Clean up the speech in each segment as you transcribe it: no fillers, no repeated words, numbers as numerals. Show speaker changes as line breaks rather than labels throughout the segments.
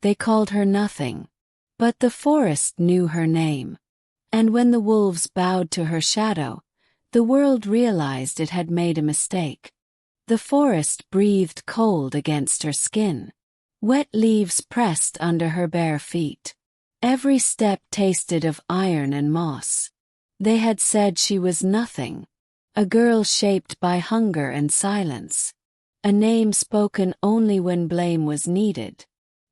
They called her nothing. But the forest knew her name. And when the wolves bowed to her shadow, the world realized it had made a mistake. The forest breathed cold against her skin. Wet leaves pressed under her bare feet. Every step tasted of iron and moss. They had said she was nothing. A girl shaped by hunger and silence. A name spoken only when blame was needed.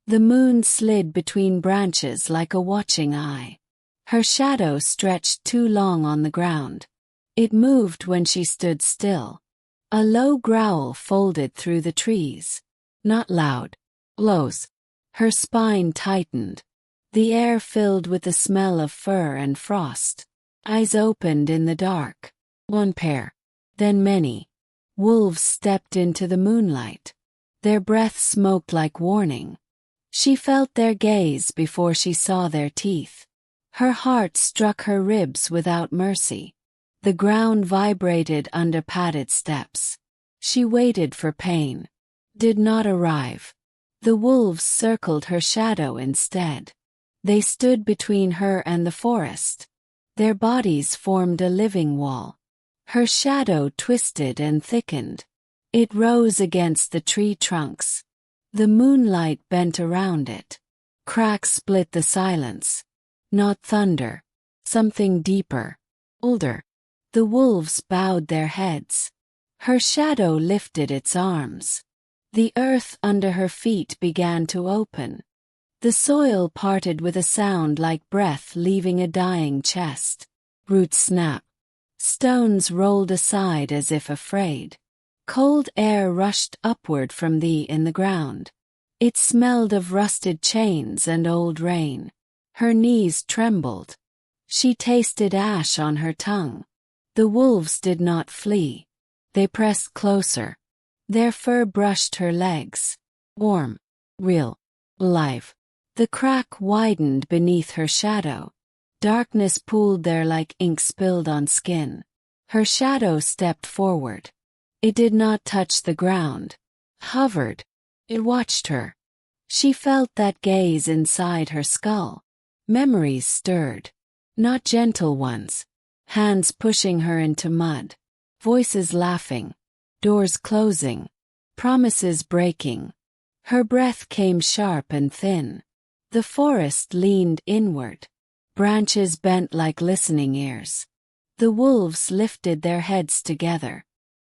The moon slid between branches like a watching eye. Her shadow stretched too long on the ground. It moved when she stood still. A low growl folded through the trees. Not loud. Lows. Her spine tightened. The air filled with the smell of fur and frost. Eyes opened in the dark. One pair. Then many. Wolves stepped into the moonlight. Their breath smoked like warning. She felt their gaze before she saw their teeth. Her heart struck her ribs without mercy. The ground vibrated under padded steps. She waited for pain. Did not arrive. The wolves circled her shadow instead. They stood between her and the forest. Their bodies formed a living wall. Her shadow twisted and thickened. It rose against the tree trunks. The moonlight bent around it. Cracks split the silence. Not thunder. Something deeper. Older. The wolves bowed their heads. Her shadow lifted its arms. The earth under her feet began to open. The soil parted with a sound like breath leaving a dying chest. Roots snapped. Stones rolled aside as if afraid. Cold air rushed upward from in the ground. It smelled of rusted chains and old rain. Her knees trembled. She tasted ash on her tongue. The wolves did not flee. They pressed closer. Their fur brushed her legs. Warm. Real. Alive. The crack widened beneath her shadow. Darkness pooled there like ink spilled on skin. Her shadow stepped forward. It did not touch the ground. Hovered. It watched her. She felt that gaze inside her skull. Memories stirred. Not gentle ones. Hands pushing her into mud. Voices laughing. Doors closing. Promises breaking. Her breath came sharp and thin. The forest leaned inward. Branches bent like listening ears. The wolves lifted their heads together.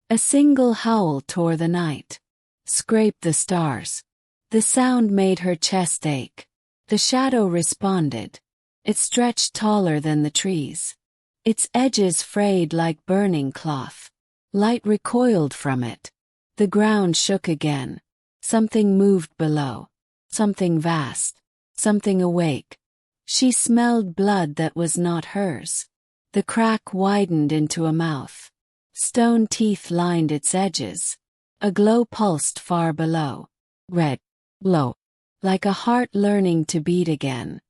A single howl tore the night. Scraped the stars. The sound made her chest ache. The shadow responded. It stretched taller than the trees. Its edges frayed like burning cloth. Light recoiled from it. The ground shook again. Something moved below. Something vast. Something awake. She smelled blood that was not hers. The crack widened into a mouth. Stone teeth lined its edges. A glow pulsed far below. Red. Low. Like a heart learning to beat again.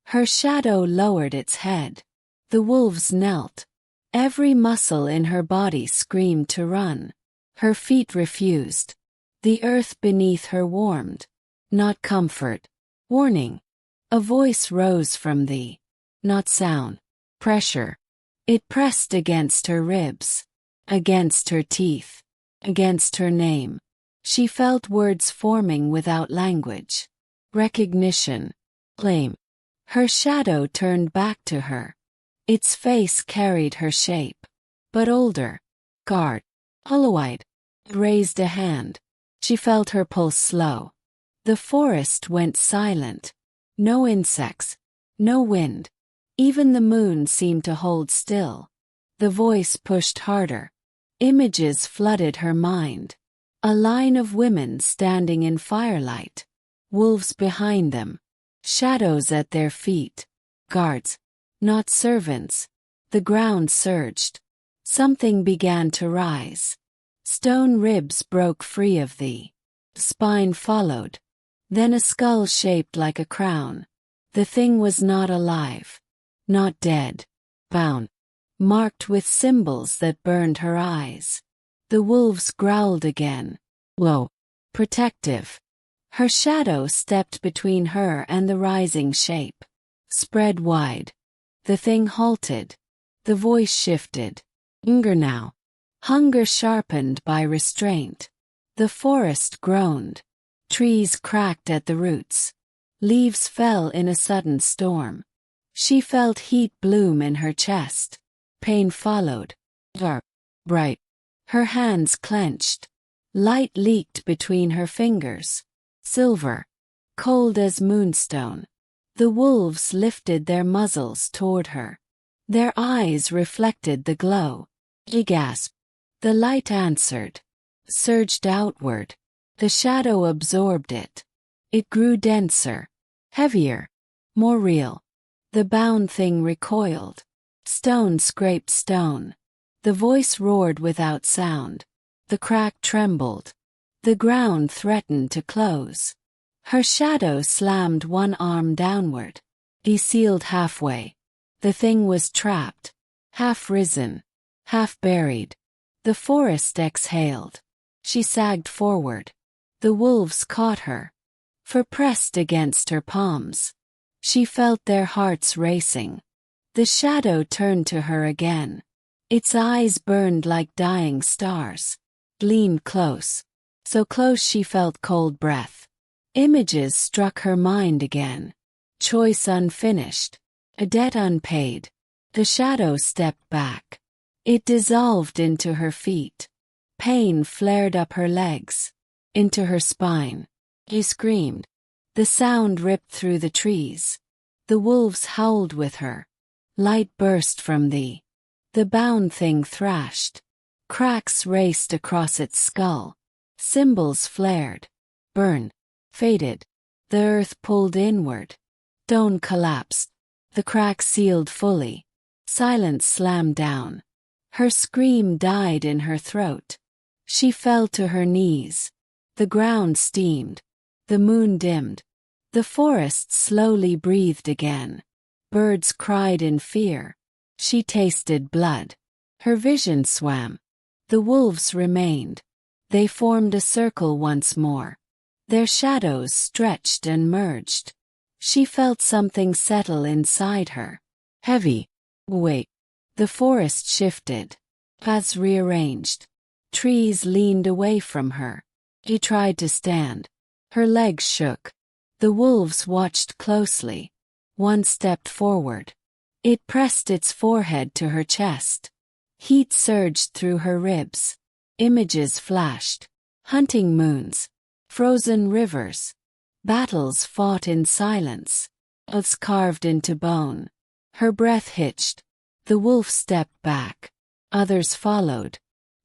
Her shadow lowered its head. The wolves knelt. Every muscle in her body screamed to run. Her feet refused. The earth beneath her warmed. Not comfort. Warning. A voice rose from thee. Not sound. Pressure. It pressed against her ribs. Against her teeth. Against her name. She felt words forming without language. Recognition. Claim. Her shadow turned back to her. Its face carried her shape. But older. Guard. Hollow-eyed. It raised a hand. She felt her pulse slow. The forest went silent. No insects. No wind. Even the moon seemed to hold still. The voice pushed harder. Images flooded her mind. A line of women standing in firelight. Wolves behind them. Shadows at their feet. Guards. Not servants. The ground surged. Something began to rise. Stone ribs broke free of thee. Spine followed. Then a skull shaped like a crown. The thing was not alive. Not dead. Bound. Marked with symbols that burned her eyes. The wolves growled again. Low. Protective. Her shadow stepped between her and the rising shape. Spread wide. The thing halted. The voice shifted. Hunger now. Hunger sharpened by restraint. The forest groaned. Trees cracked at the roots. Leaves fell in a sudden storm. She felt heat bloom in her chest. Pain followed. Dark. Bright. Her hands clenched. Light leaked between her fingers. Silver. Cold as moonstone. The wolves lifted their muzzles toward her. Their eyes reflected the glow. She gasped. The light answered. Surged outward. The shadow absorbed it. It grew denser. Heavier. More real. The bound thing recoiled. Stone scraped stone. The voice roared without sound. The crack trembled. The ground threatened to close. Her shadow slammed one arm downward. He sealed halfway. The thing was trapped. Half risen. Half buried. The forest exhaled. She sagged forward. The wolves caught her. For pressed against her palms. She felt their hearts racing. The shadow turned to her again. Its eyes burned like dying stars. Leaned close. So close she felt cold breath. Images struck her mind again. Choice unfinished. A debt unpaid. The shadow stepped back. It dissolved into her feet. Pain flared up her legs. Into her spine. She screamed. The sound ripped through the trees. The wolves howled with her. Light burst from thee. The bound thing thrashed. Cracks raced across its skull. Symbols flared. Burned. Faded. The earth pulled inward. Stone collapsed. The crack sealed fully. Silence slammed down. Her scream died in her throat. She fell to her knees. The ground steamed. The moon dimmed. The forest slowly breathed again. Birds cried in fear. She tasted blood. Her vision swam. The wolves remained. They formed a circle once more. Their shadows stretched and merged. She felt something settle inside her. Heavy. Weight. The forest shifted. Paths rearranged. Trees leaned away from her. She tried to stand. Her legs shook. The wolves watched closely. One stepped forward. It pressed its forehead to her chest. Heat surged through her ribs. Images flashed. Hunting moons. Frozen rivers. Battles fought in silence. Oaths carved into bone. Her breath hitched. The wolf stepped back. Others followed.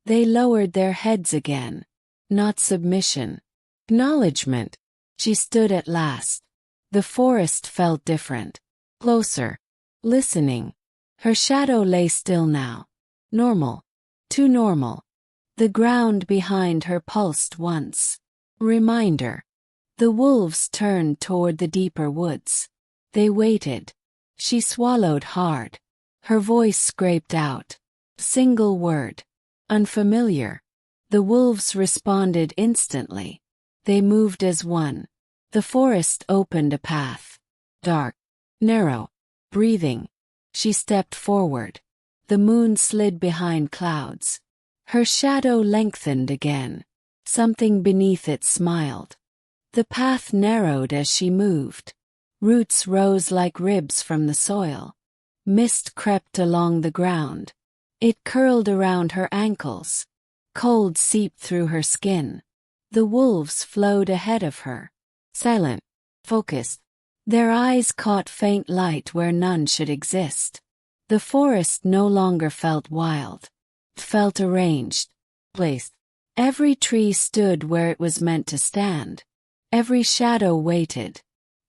They lowered their heads again. Not submission. Acknowledgement. She stood at last. The forest felt different. Closer. Listening. Her shadow lay still now. Normal. Too normal. The ground behind her pulsed once. Reminder. The wolves turned toward the deeper woods. They waited. She swallowed hard. Her voice scraped out. Single word. Unfamiliar. The wolves responded instantly. They moved as one. The forest opened a path. Dark. Narrow. Breathing. She stepped forward. The moon slid behind clouds. Her shadow lengthened again. Something beneath it smiled. The path narrowed as she moved. Roots rose like ribs from the soil. Mist crept along the ground. It curled around her ankles. Cold seeped through her skin. The wolves flowed ahead of her. Silent. Focused. Their eyes caught faint light where none should exist. The forest no longer felt wild. It felt arranged. Placed. Every tree stood where it was meant to stand. Every shadow waited.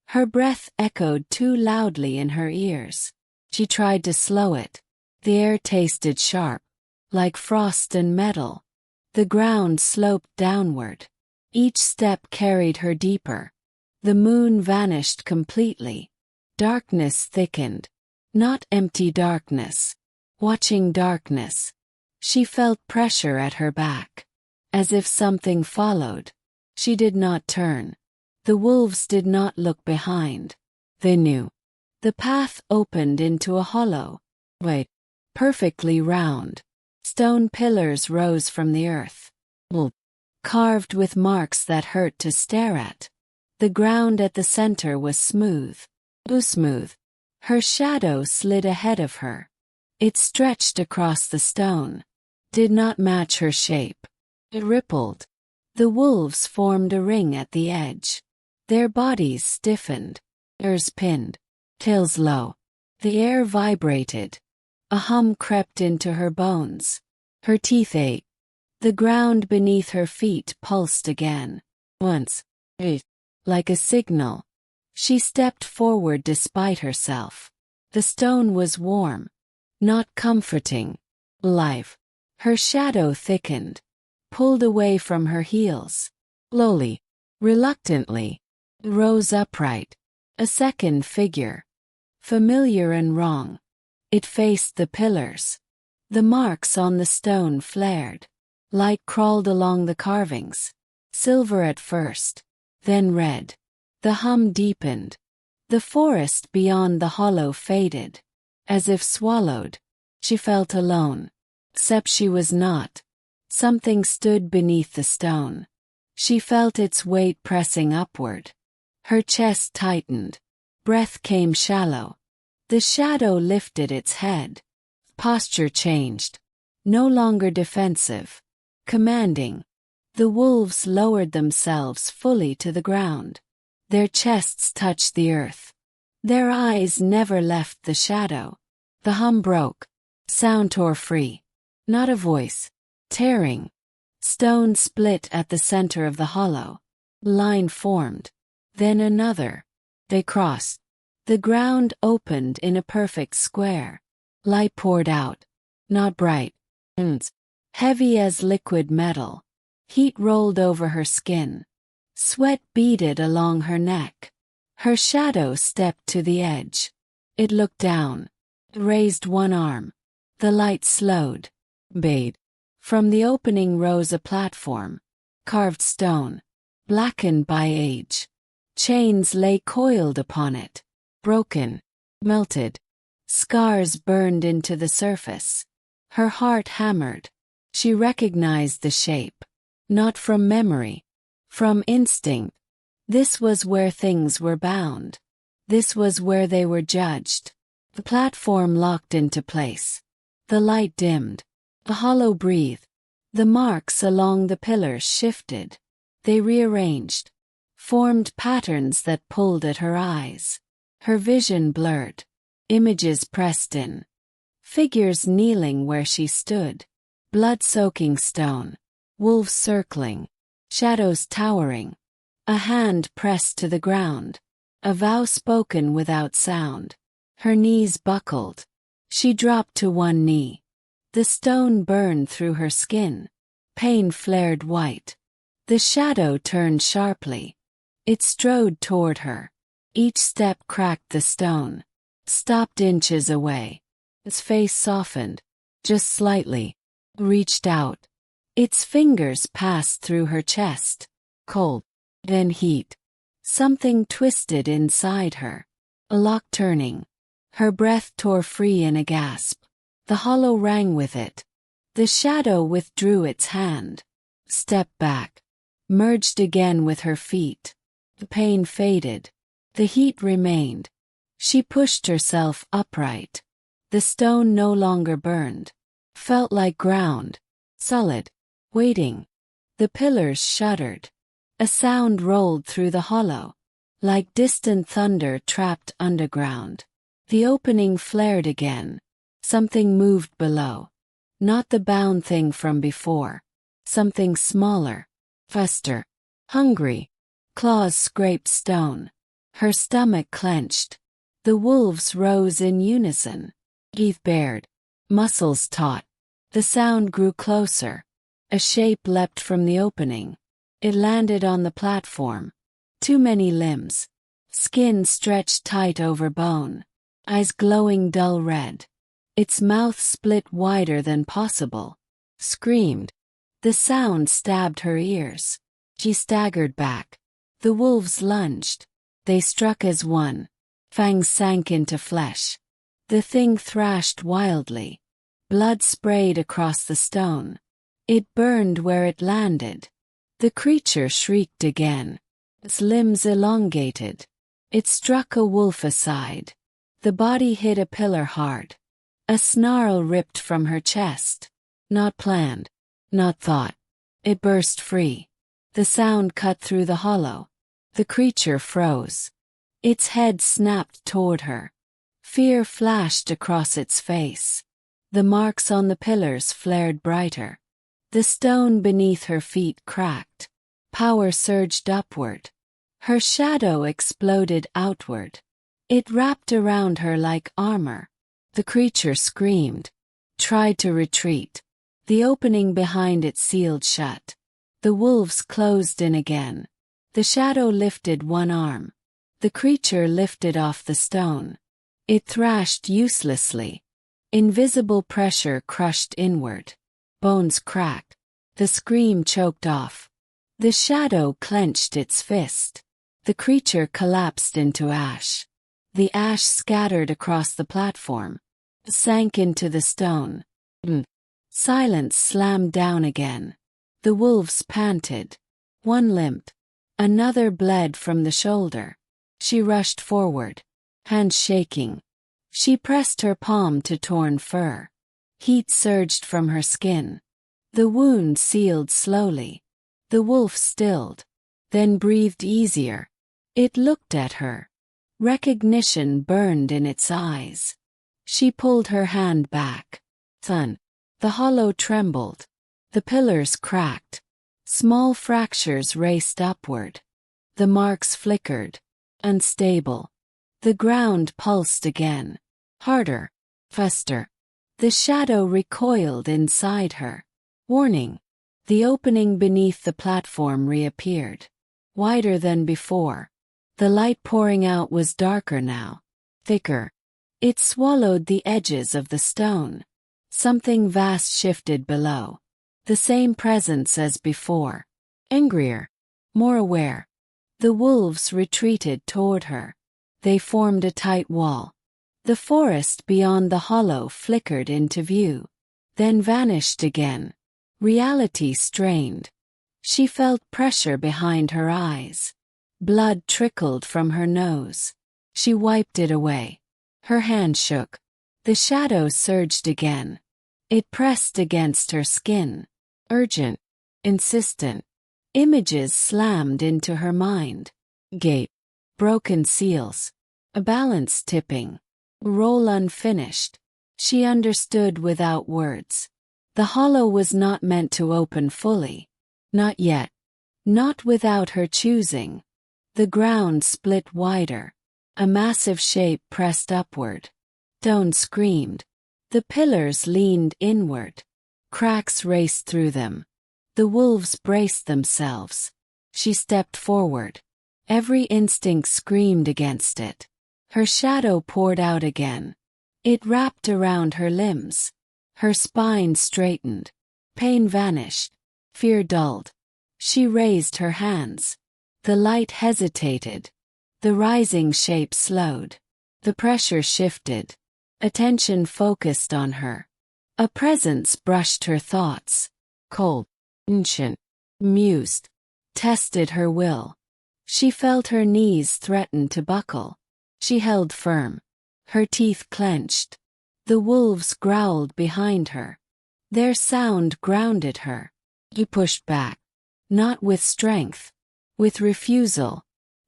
Her breath echoed too loudly in her ears. She tried to slow it. The air tasted sharp. Like frost and metal. The ground sloped downward. Each step carried her deeper. The moon vanished completely. Darkness thickened. Not empty darkness. Watching darkness. She felt pressure at her back. As if something followed. She did not turn. The wolves did not look behind. They knew. The path opened into a hollow. Wait. Perfectly round. Stone pillars rose from the earth. Carved with marks that hurt to stare at. The ground at the center was smooth. Smooth. Her shadow slid ahead of her. It stretched across the stone. Did not match her shape. It rippled. The wolves formed a ring at the edge. Their bodies stiffened. Ears pinned. Tails low. The air vibrated. A hum crept into her bones. Her teeth ached. The ground beneath her feet pulsed again. Once. Like a signal. She stepped forward despite herself. The stone was warm. Not comforting. Alive. Her shadow thickened. Pulled away from her heels. Slowly. Reluctantly. Rose upright. A second figure. Familiar and wrong. It faced the pillars. The marks on the stone flared. Light crawled along the carvings. Silver at first. Then red. The hum deepened. The forest beyond the hollow faded. As if swallowed. She felt alone. Except she was not. Something stood beneath the stone. She felt its weight pressing upward. Her chest tightened. Breath came shallow. The shadow lifted its head. Posture changed. No longer defensive. Commanding. The wolves lowered themselves fully to the ground. Their chests touched the earth. Their eyes never left the shadow. The hum broke. Sound tore free. Not a voice. Tearing. Stone split at the center of the hollow. Line formed. Then another. They crossed. The ground opened in a perfect square. Light poured out. Not bright. Heavy as liquid metal. Heat rolled over her skin. Sweat beaded along her neck. Her shadow stepped to the edge. It looked down. Raised one arm. The light slowed. Bade. From the opening rose a platform. Carved stone. Blackened by age. Chains lay coiled upon it. Broken. Melted. Scars burned into the surface. Her heart hammered. She recognized the shape. Not from memory. From instinct. This was where things were bound. This was where they were judged. The platform locked into place. The light dimmed. The hollow breathed. The marks along the pillars shifted. They rearranged. Formed patterns that pulled at her eyes. Her vision blurred. Images pressed in. Figures kneeling where she stood. Blood-soaking stone. Wolves circling. Shadows towering. A hand pressed to the ground. A vow spoken without sound. Her knees buckled. She dropped to one knee. The stone burned through her skin. Pain flared white. The shadow turned sharply. It strode toward her. Each step cracked the stone. Stopped inches away. Its face softened. Just slightly. Reached out. Its fingers passed through her chest. Cold. Then heat. Something twisted inside her. A lock turning. Her breath tore free in a gasp. The hollow rang with it. The shadow withdrew its hand. Stepped back. Merged again with her feet. The pain faded. The heat remained. She pushed herself upright. The stone no longer burned. Felt like ground. Solid. Waiting. The pillars shuddered. A sound rolled through the hollow. Like distant thunder trapped underground. The opening flared again. Something moved below. Not the bound thing from before. Something smaller. Faster. Hungry. Claws scraped stone. Her stomach clenched. The wolves rose in unison. Teeth bared. Muscles taut. The sound grew closer. A shape leapt from the opening. It landed on the platform. Too many limbs. Skin stretched tight over bone. Eyes glowing dull red. Its mouth split wider than possible. Screamed. The sound stabbed her ears. She staggered back. The wolves lunged. They struck as one. Fangs sank into flesh. The thing thrashed wildly. Blood sprayed across the stone. It burned where it landed. The creature shrieked again. Its limbs elongated. It struck a wolf aside. The body hit a pillar hard. A snarl ripped from her chest. Not planned. Not thought. It burst free. The sound cut through the hollow. The creature froze. Its head snapped toward her. Fear flashed across its face. The marks on the pillars flared brighter. The stone beneath her feet cracked. Power surged upward. Her shadow exploded outward. It wrapped around her like armor. The creature screamed. Tried to retreat. The opening behind it sealed shut. The wolves closed in again. The shadow lifted one arm. The creature lifted off the stone. It thrashed uselessly. Invisible pressure crushed inward. Bones cracked. The scream choked off. The shadow clenched its fist. The creature collapsed into ash. The ash scattered across the platform. Sank into the stone. Silence slammed down again. The wolves panted. One limped. Another bled from the shoulder. She rushed forward. Hands shaking. She pressed her palm to torn fur. Heat surged from her skin. The wound sealed slowly. The wolf stilled. Then breathed easier. It looked at her. Recognition burned in its eyes. She pulled her hand back. Thun. The hollow trembled. The pillars cracked. Small fractures raced upward. The marks flickered. Unstable. The ground pulsed again. Harder. Faster. The shadow recoiled inside her. Warning. The opening beneath the platform reappeared. Wider than before. The light pouring out was darker now. Thicker. It swallowed the edges of the stone. Something vast shifted below. The same presence as before. Angrier. More aware. The wolves retreated toward her. They formed a tight wall. The forest beyond the hollow flickered into view. Then vanished again. Reality strained. She felt pressure behind her eyes. Blood trickled from her nose. She wiped it away. Her hand shook. The shadow surged again. It pressed against her skin. Urgent. Insistent. Images slammed into her mind. Gate. Broken seals. A balance tipping. Roll unfinished. She understood without words. The hollow was not meant to open fully. Not yet. Not without her choosing. The ground split wider. A massive shape pressed upward. Stone screamed. The pillars leaned inward. Cracks raced through them. The wolves braced themselves. She stepped forward. Every instinct screamed against it. Her shadow poured out again. It wrapped around her limbs. Her spine straightened. Pain vanished. Fear dulled. She raised her hands. The light hesitated. The rising shape slowed. The pressure shifted. Attention focused on her. A presence brushed her thoughts. Cold. Ancient. Mused. Tested her will. She felt her knees threaten to buckle. She held firm. Her teeth clenched. The wolves growled behind her. Their sound grounded her. She pushed back. Not with strength. With refusal.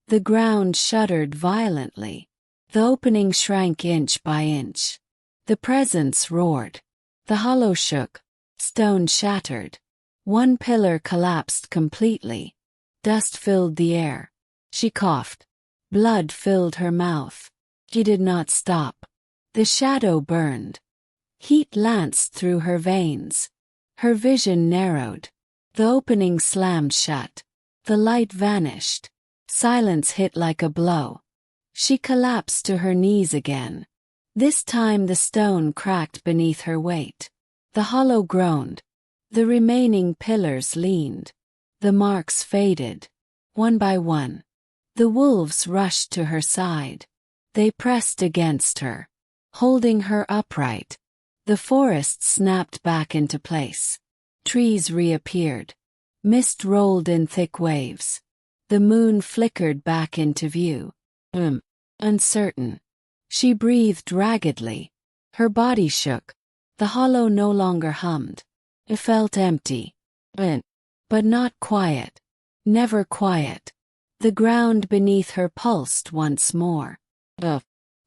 The ground shuddered violently. The opening shrank inch by inch. The presence roared. The hollow shook. Stone shattered. One pillar collapsed completely. Dust filled the air. She coughed. Blood filled her mouth. She did not stop. The shadow burned. Heat lanced through her veins. Her vision narrowed. The opening slammed shut. The light vanished. Silence hit like a blow. She collapsed to her knees again. This time the stone cracked beneath her weight. The hollow groaned. The remaining pillars leaned. The marks faded. One by one. The wolves rushed to her side. They pressed against her, holding her upright. The forest snapped back into place. Trees reappeared. Mist rolled in thick waves. The moon flickered back into view. Uncertain. She breathed raggedly. Her body shook. The hollow no longer hummed. It felt empty. But not quiet. Never quiet. The ground beneath her pulsed once more.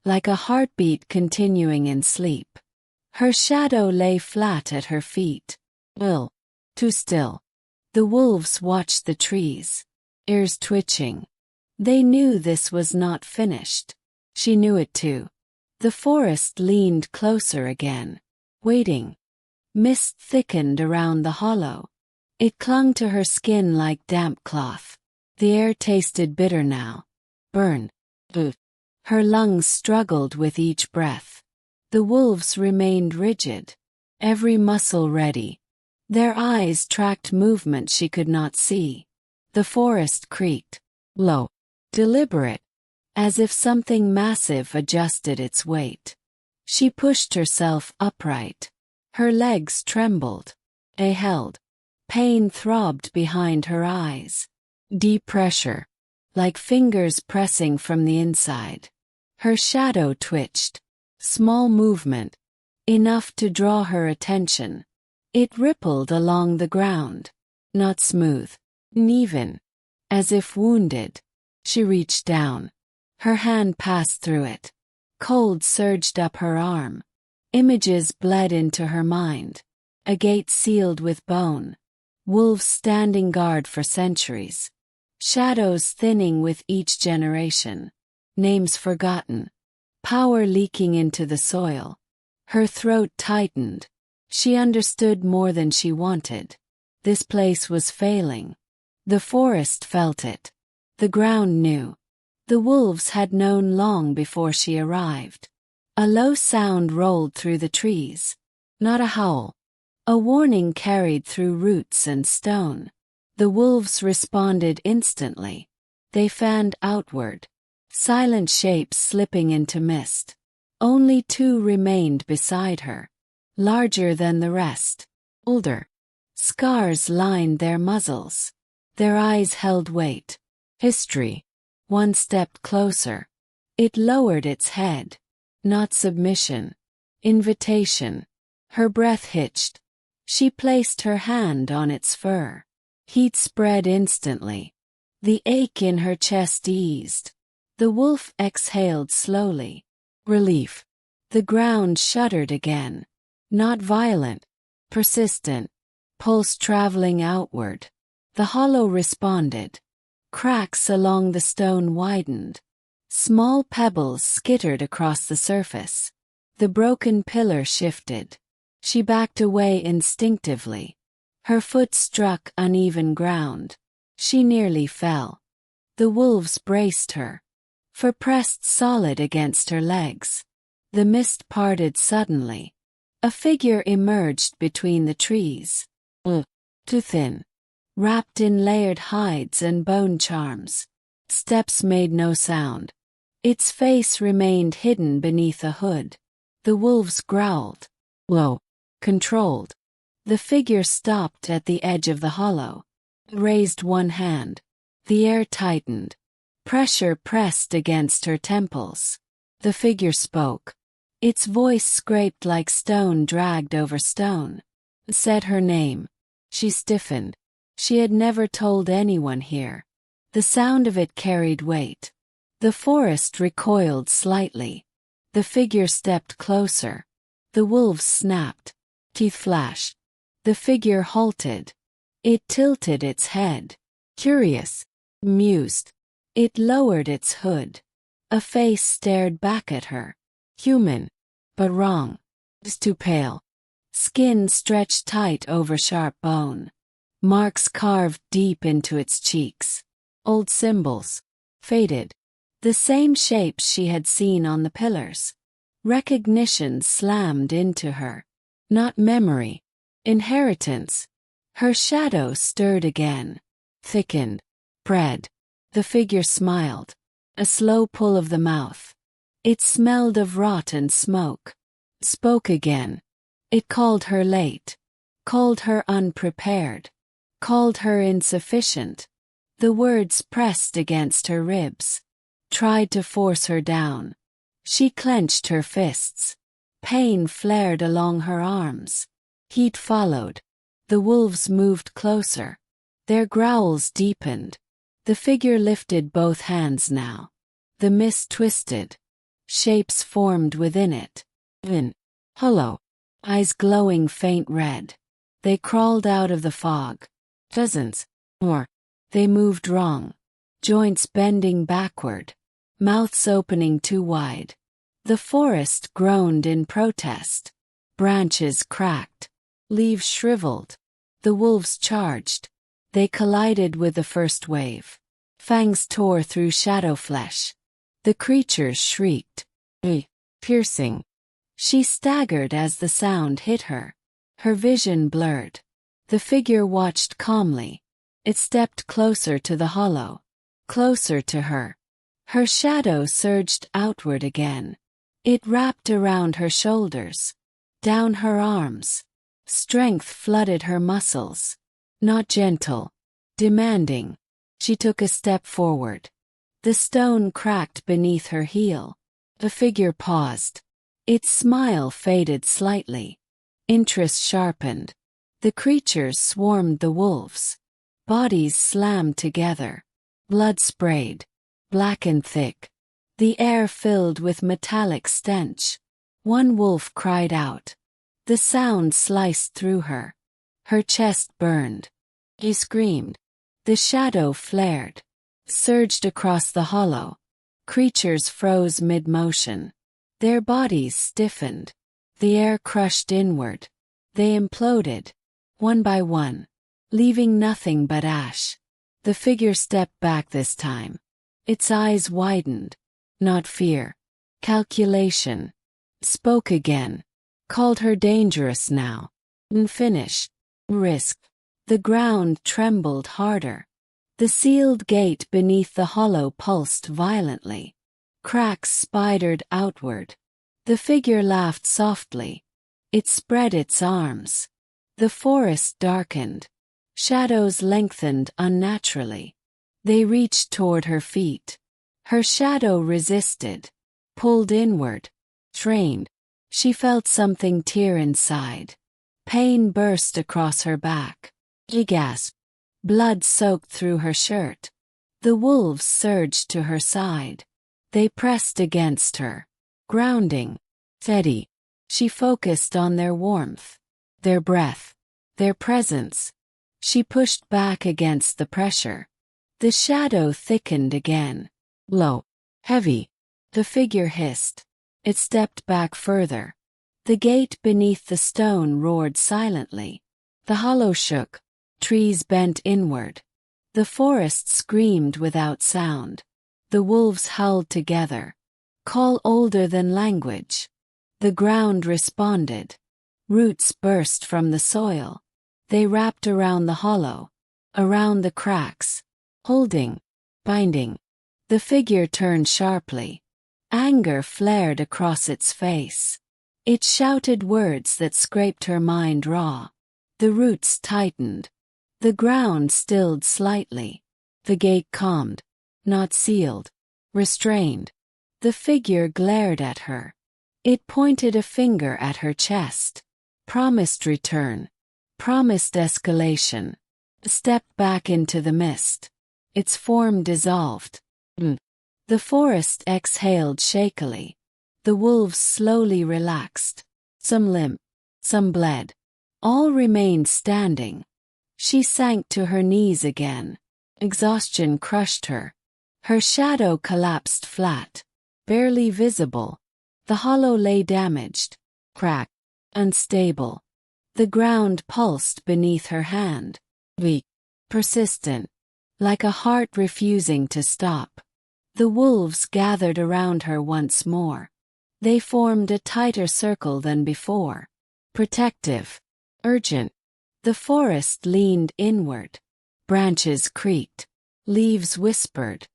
Like a heartbeat continuing in sleep. Her shadow lay flat at her feet. Too still. The wolves watched the trees, ears twitching. They knew this was not finished. She knew it too. The forest leaned closer again, waiting. Mist thickened around the hollow. It clung to her skin like damp cloth. The air tasted bitter now. Burn. Her lungs struggled with each breath. The wolves remained rigid, every muscle ready. Their eyes tracked movement she could not see. The forest creaked, low, deliberate, as if something massive adjusted its weight. She pushed herself upright. Her legs trembled. They held. Pain throbbed behind her eyes. Deep pressure, like fingers pressing from the inside. Her shadow twitched. Small movement, enough to draw her attention. It rippled along the ground, not smooth, uneven, as if wounded. She reached down. Her hand passed through it. Cold surged up her arm. Images bled into her mind. A gate sealed with bone. Wolves standing guard for centuries. Shadows thinning with each generation. Names forgotten. Power leaking into the soil. Her throat tightened. She understood more than she wanted. This place was failing. The forest felt it. The ground knew. The wolves had known long before she arrived. A low sound rolled through the trees. Not a howl. A warning carried through roots and stone. The wolves responded instantly. They fanned outward. Silent shapes slipping into mist. Only two remained beside her. Larger than the rest. Older. Scars lined their muzzles. Their eyes held weight. History. One stepped closer. It lowered its head. Not submission. Invitation. Her breath hitched. She placed her hand on its fur. Heat spread instantly. The ache in her chest eased. The wolf exhaled slowly. Relief. The ground shuddered again. Not violent. Persistent. Pulse traveling outward. The hollow responded. Cracks along the stone widened. Small pebbles skittered across the surface. The broken pillar shifted. She backed away instinctively. Her foot struck uneven ground. She nearly fell. The wolves braced her. For pressed solid against her legs. The mist parted suddenly. A figure emerged between the trees. Too thin. Wrapped in layered hides and bone charms. Steps made no sound. Its face remained hidden beneath a hood. The wolves growled. Low. Controlled. The figure stopped at the edge of the hollow. Raised one hand. The air tightened. Pressure pressed against her temples. The figure spoke. Its voice scraped like stone dragged over stone. Said her name. She stiffened. She had never told anyone here. The sound of it carried weight. The forest recoiled slightly. The figure stepped closer. The wolves snapped. Teeth flashed. The figure halted. It tilted its head. Curious. Amused. It lowered its hood. A face stared back at her. Human. But wrong. It was too pale. Skin stretched tight over sharp bone. Marks carved deep into its cheeks. Old symbols. Faded. The same shapes she had seen on the pillars. Recognition slammed into her. Not memory. Inheritance. Her shadow stirred again. Thickened. Bred. The figure smiled. A slow pull of the mouth. It smelled of rot and smoke. Spoke again. It called her late. Called her unprepared. Called her insufficient. The words pressed against her ribs. Tried to force her down. She clenched her fists. Pain flared along her arms. Heat followed. The wolves moved closer. Their growls deepened. The figure lifted both hands now. The mist twisted. Shapes formed within it. Hollow. Eyes glowing faint red. They crawled out of the fog. Dozens. More. They moved wrong. Joints bending backward. Mouths opening too wide. The forest groaned in protest. Branches cracked. Leaves shriveled. The wolves charged. They collided with the first wave. Fangs tore through shadow flesh. The creatures shrieked. Piercing. She staggered as the sound hit her. Her vision blurred. The figure watched calmly. It stepped closer to the hollow. Closer to her. Her shadow surged outward again. It wrapped around her shoulders. Down her arms. Strength flooded her muscles. Not gentle. Demanding. She took a step forward. The stone cracked beneath her heel. The figure paused. Its smile faded slightly. Interest sharpened. The creatures swarmed the wolves. Bodies slammed together. Blood sprayed. Black and thick. The air filled with metallic stench. One wolf cried out. The sound sliced through her. Her chest burned. He screamed. The shadow flared. Surged across the hollow. Creatures froze mid-motion. Their bodies stiffened. The air crushed inward. They imploded. One by one. Leaving nothing but ash. The figure stepped back this time. Its eyes widened. Not fear. Calculation. Spoke again. Called her dangerous now. Unfinished. Risk. The ground trembled harder. The sealed gate beneath the hollow pulsed violently. Cracks spidered outward. The figure laughed softly. It spread its arms. The forest darkened. Shadows lengthened unnaturally. They reached toward her feet. Her shadow resisted. Pulled inward. Trained. She felt something tear inside. Pain burst across her back. She gasped. Blood soaked through her shirt. The wolves surged to her side. They pressed against her. Grounding. Steady. She focused on their warmth. Their breath. Their presence. She pushed back against the pressure. The shadow thickened again. Low. Heavy. The figure hissed. It stepped back further. The gate beneath the stone roared silently. The hollow shook. Trees bent inward. The forest screamed without sound. The wolves howled together. Call older than language. The ground responded. Roots burst from the soil. They wrapped around the hollow. Around the cracks. Holding. Binding. The figure turned sharply. Anger flared across its face. It shouted words that scraped her mind raw. The roots tightened. The ground stilled slightly. The gate calmed. Not sealed. Restrained. The figure glared at her. It pointed a finger at her chest. Promised return. Promised escalation. Stepped back into the mist. Its form dissolved. The forest exhaled shakily. The wolves slowly relaxed. Some limp. Some bled. All remained standing. She sank to her knees again. Exhaustion crushed her. Her shadow collapsed flat. Barely visible. The hollow lay damaged. Cracked. Unstable. The ground pulsed beneath her hand. Weak. Persistent. Like a heart refusing to stop. The wolves gathered around her once more. They formed a tighter circle than before. Protective. Urgent. The forest leaned inward. Branches creaked. Leaves whispered.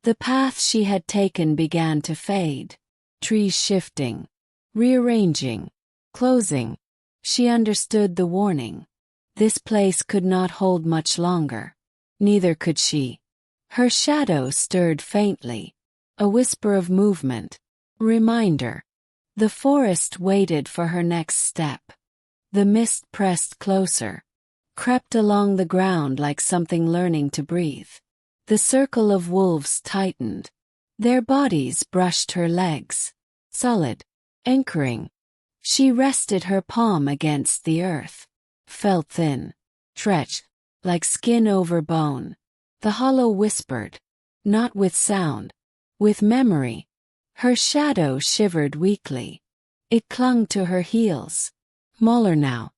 The path she had taken began to fade. Trees shifting, rearranging, closing. She understood the warning. This place could not hold much longer. Neither could she. Her shadow stirred faintly. A whisper of movement. Reminder. The forest waited for her next step. The mist pressed closer. Crept along the ground like something learning to breathe. The circle of wolves tightened. Their bodies brushed her legs. Solid. Anchoring. She rested her palm against the earth. Felt thin. Stretched. Like skin over bone. The hollow whispered. Not with sound. With memory. Her shadow shivered weakly. It clung to her heels. Smaller now.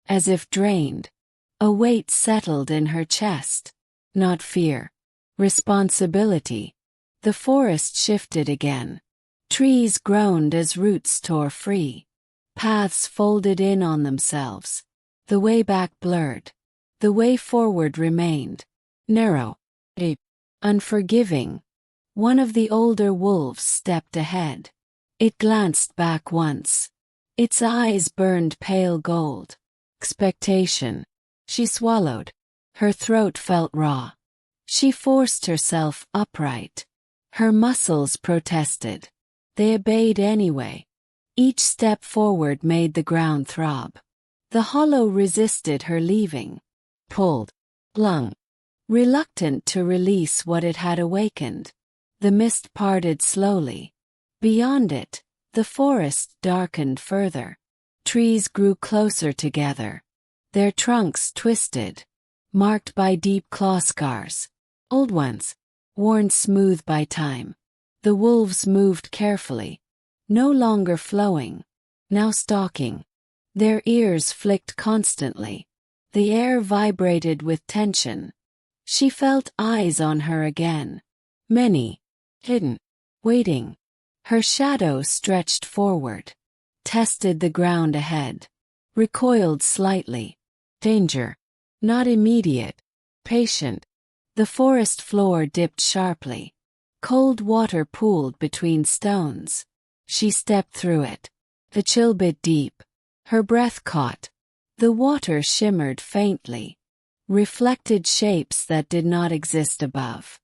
As if drained. A weight settled in her chest. Not fear. Responsibility. The forest shifted again. Trees groaned as roots tore free. Paths folded in on themselves. The way back blurred. The way forward remained. Narrow. Deep. Unforgiving. One of the older wolves stepped ahead. It glanced back once. Its eyes burned pale gold. Expectation. She swallowed. Her throat felt raw. She forced herself upright. Her muscles protested. They obeyed anyway. Each step forward made the ground throb. The hollow resisted her leaving. Pulled. Clung. Reluctant to release what it had awakened. The mist parted slowly. Beyond it, the forest darkened further. Trees grew closer together. Their trunks twisted, marked by deep claw scars. Old ones, worn smooth by time. The wolves moved carefully, no longer flowing, now stalking. Their ears flicked constantly. The air vibrated with tension. She felt eyes on her again. Many. Hidden. Waiting. Her shadow stretched forward. Tested the ground ahead. Recoiled slightly. Danger. Not immediate. Patient. The forest floor dipped sharply. Cold water pooled between stones. She stepped through it. The chill bit deep. Her breath caught. The water shimmered faintly. Reflected shapes that did not exist above.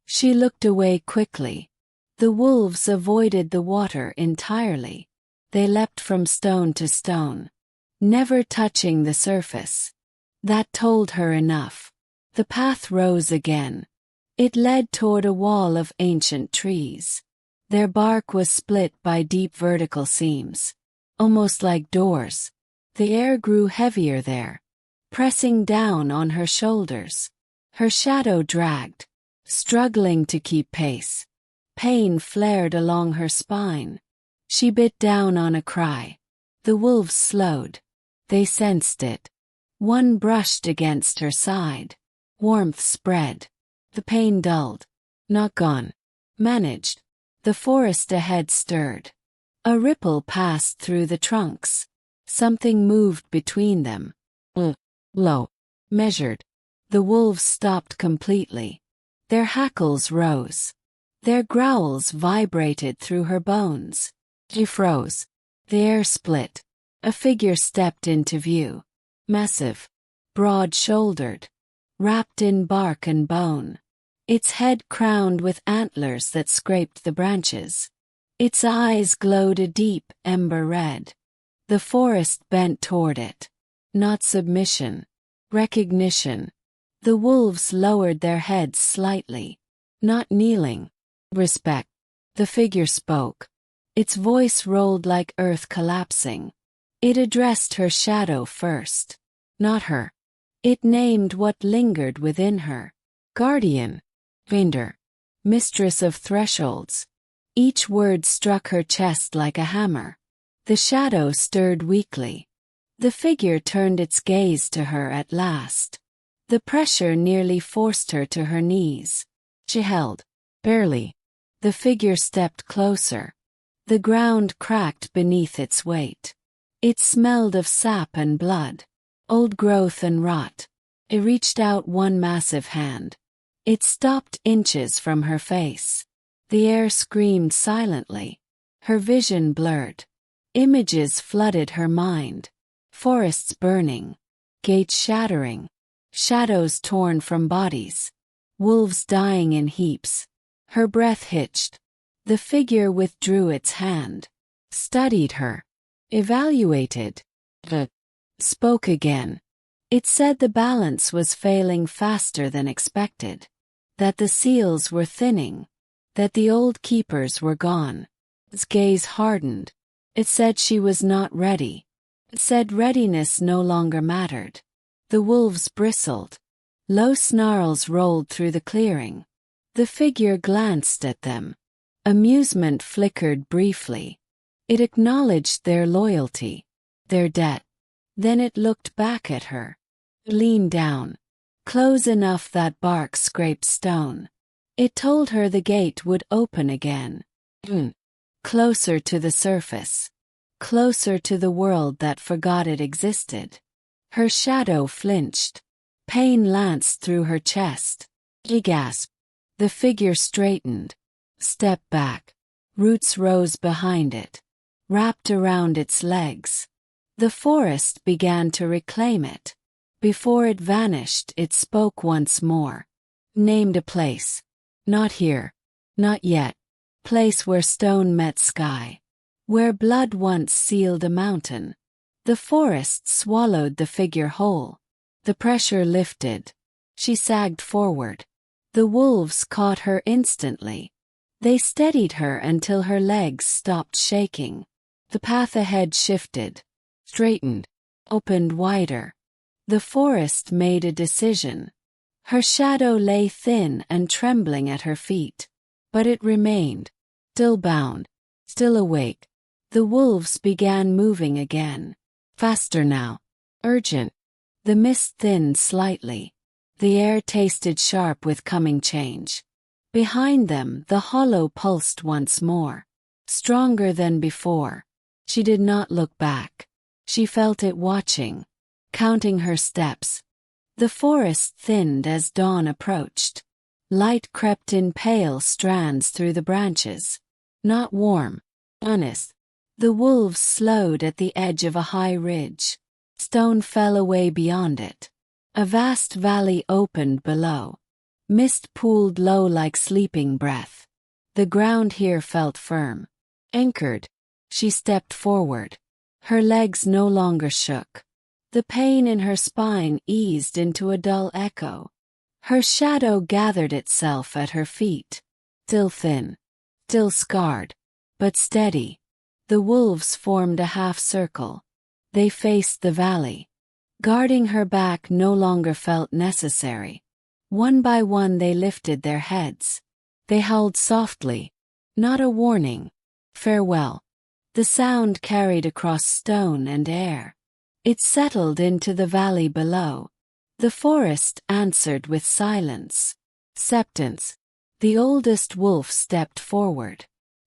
She looked away quickly. The wolves avoided the water entirely. They leapt from stone to stone, never touching the surface. That told her enough. The path rose again. It led toward a wall of ancient trees. Their bark was split by deep vertical seams, almost like doors. The air grew heavier there, pressing down on her shoulders. Her shadow dragged, struggling to keep pace. Pain flared along her spine. She bit down on a cry. The wolves slowed. They sensed it. One brushed against her side. Warmth spread. The pain dulled. Not gone. Managed. The forest ahead stirred. A ripple passed through the trunks. Something moved between them. Low. Measured. The wolves stopped completely. Their hackles rose. Their growls vibrated through her bones. She froze. The air split. A figure stepped into view. Massive. Broad-shouldered. Wrapped in bark and bone. Its head crowned with antlers that scraped the branches. Its eyes glowed a deep ember red. The forest bent toward it. Not submission. Recognition. The wolves lowered their heads slightly. Not kneeling. Respect. The figure spoke. Its voice rolled like earth collapsing. It addressed her shadow first. Not her. It named what lingered within her. Guardian. Finder. Mistress of thresholds. Each word struck her chest like a hammer. The shadow stirred weakly. The figure turned its gaze to her at last. The pressure nearly forced her to her knees. She held. Barely. The figure stepped closer. The ground cracked beneath its weight. It smelled of sap and blood, old growth and rot. It reached out one massive hand. It stopped inches from her face. The air screamed silently. Her vision blurred. Images flooded her mind. Forests burning. Gates shattering. Shadows torn from bodies. Wolves dying in heaps. Her breath hitched. The figure withdrew its hand. Studied her. Evaluated. Spoke again. It said the balance was failing faster than expected. That the seals were thinning. That the old keepers were gone. Its gaze hardened. It said she was not ready. It said readiness no longer mattered. The wolves bristled. Low snarls rolled through the clearing. The figure glanced at them. Amusement flickered briefly. It acknowledged their loyalty, their debt. Then it looked back at her. Leaned down. Close enough that bark scraped stone. It told her the gate would open again. Closer to the surface. Closer to the world that forgot it existed. Her shadow flinched. Pain lanced through her chest. She gasped. The figure straightened. Stepped back. Roots rose behind it. Wrapped around its legs. The forest began to reclaim it. Before it vanished, it spoke once more. Named a place. Not here. Not yet. Place where stone met sky. Where blood once sealed a mountain. The forest swallowed the figure whole. The pressure lifted. She sagged forward. The wolves caught her instantly. They steadied her until her legs stopped shaking. The path ahead shifted. Straightened. Opened wider. The forest made a decision. Her shadow lay thin and trembling at her feet. But it remained. Still bound. Still awake. The wolves began moving again. Faster now. Urgent. The mist thinned slightly. The air tasted sharp with coming change. Behind them, the hollow pulsed once more. Stronger than before. She did not look back. She felt it watching. Counting her steps. The forest thinned as dawn approached. Light crept in pale strands through the branches. Not warm. Honest. The wolves slowed at the edge of a high ridge. Stone fell away beyond it. A vast valley opened below. Mist pooled low like sleeping breath. The ground here felt firm. Anchored. She stepped forward. Her legs no longer shook. The pain in her spine eased into a dull echo. Her shadow gathered itself at her feet. Still thin. Still scarred. But steady. The wolves formed a half circle. They faced the valley. Guarding her back no longer felt necessary. One by one they lifted their heads. They howled softly. Not a warning. Farewell. The sound carried across stone and air. It settled into the valley below. The forest answered with silence. Acceptance. The oldest wolf stepped forward.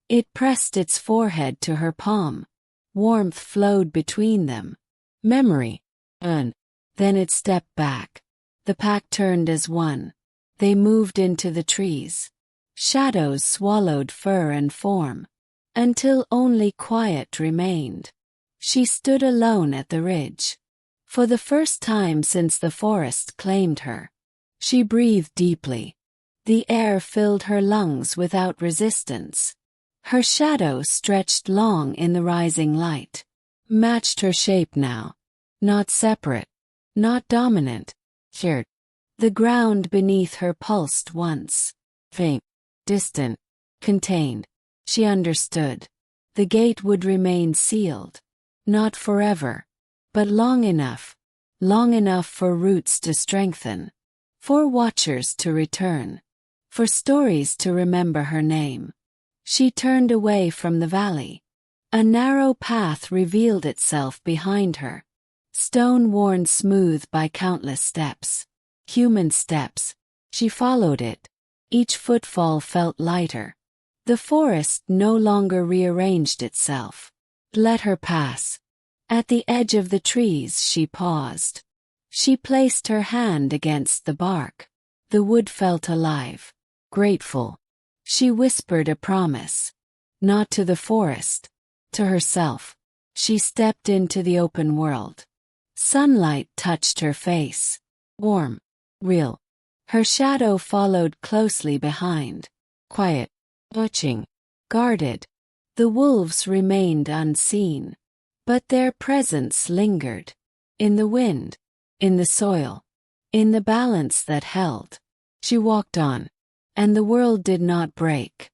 It pressed its forehead to her palm. Warmth flowed between them. Memory. Then it stepped back. The pack turned as one. They moved into the trees. Shadows swallowed fur and form. Until only quiet remained. She stood alone at the ridge. For the first time since the forest claimed her. She breathed deeply. The air filled her lungs without resistance. Her shadow stretched long in the rising light. Matched her shape now. Not separate. Not dominant. Shared. The ground beneath her pulsed once. Faint. Distant. Contained. She understood. The gate would remain sealed. Not forever. But long enough. Long enough for roots to strengthen. For watchers to return. For stories to remember her name. She turned away from the valley. A narrow path revealed itself behind her. Stone worn smooth by countless steps. Human steps. She followed it. Each footfall felt lighter. The forest no longer rearranged itself. Let her pass. At the edge of the trees she paused. She placed her hand against the bark. The wood felt alive, grateful. She whispered a promise. Not to the forest, to herself. She stepped into the open world. Sunlight touched her face. Warm. Real. Her shadow followed closely behind. Quiet. Watching. Guarded. The wolves remained unseen. But their presence lingered. In the wind. In the soil. In the balance that held. She walked on. And the world did not break.